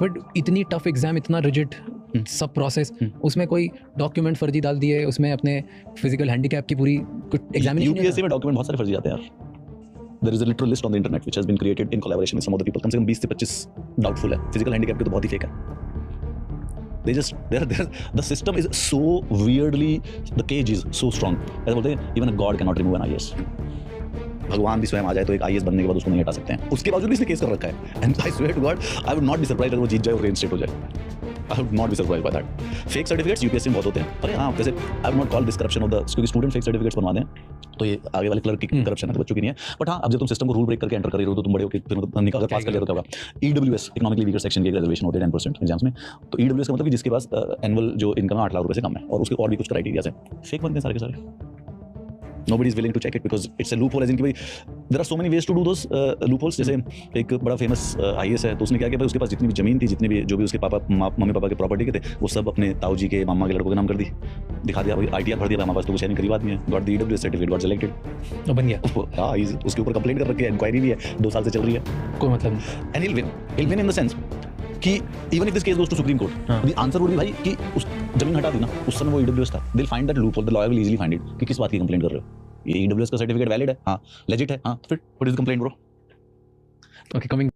But इतनी tough exam, इतना rigid सब प्रोसेस, उसमें कोई डॉक्यूमेंट फर्जी डाल दिए, उसमें अपने फिजिकल हैंडीकैप की पूरी एग्जामिनेशन। यूपीएससी में डॉक्यूमेंट बहुत सारे फर्जी आते हैं यार। There is a literal list on the internet which has been created in collaboration with some other people. कम से कम 20 से 25 डाउटफुल है। फिजिकल हैंडीकैप के तो बहुत ही फेक है। The system is so weirdly, the cage is so strong. ऐसा बोलते हैं even a god cannot remove an IAS. भगवान भी स्वयं आ जाए तो एक आईएएस बनने के बाद उसको नहीं हटा सकते हैं। उसके बावजूद भी इसने केस कर रखा है। And I swear to God, I would not be surprised अगर वो जीत जाए और रेंस्टेट हो जाए। I would not be surprised by that. Fake certificates UPSC में बहुत होते हैं। अरे हाँ, जैसे I would not call this corruption of the, क्योंकि स्टूडेंट फेक सर्टिफिकेट्स बनवा दें तो ये आगे वाले क्लर्क की करप्शन है, तो बच्चों की नहीं है। बट हाँ, अब जब तुम सिस्टम को रूल ब्रेक करके एंटर कर रहे हो तो तुम बड़े हो कि फिर निकाल कर पास कर लिया तो क्या होगा। ईडब्ल्यूएस इकोनॉमिकली वीकर सेक्शन की रिजर्वेशन होती है 10% एग्जाम्स में। तो ईडब्ल्यूएस का मतलब कि जिसके पास एनुअल जो इनकम 8 लाख रुपए से कम है और उसके और भी कुछ क्राइटेरिया है, फेक बनते हैं सारे के सारे। Nobody is willing to check it because it's a loophole, as in कि भाई there are so many ways to do those loopholes। जैसे एक बड़ा फेमस आईएएस है, तो उसने क्या किया भाई, उसके पास जितनी भी जमीन थी, जितने भी जो भी उसके पापा मम्मी पापा के प्रॉपर्टी के थे, वो सब अपने ताऊ जी के मामा के लड़कों के नाम कर दी, दिखा दिया भाई आईटीआर भर दिया हमारे पास, तो कुछ है नहीं, गरीब आदमी है, got the EWS certificate, got selected, तो बन गया। हाँ, उसके ऊपर कंप्लेंट कर रखी है, इंक्वायरी भी है, 2 साल से चल रही है, कोई मतलब। And he'll win in the sense कि even if this case goes to Supreme Court, the answer would be भाई कि उस जमीन हटा दी ना, उस समय वो ईडब्ल्यूएस था, they'll find that loophole, the lawyer will easily find it कि किस बात की कंप्लेंट कर रहे हो, ये ईडब्ल्यूएस का सर्टिफिकेट वैलिड है, हाँ लेजिट है, हाँ, तो फिर what is the complaint bro. Okay, coming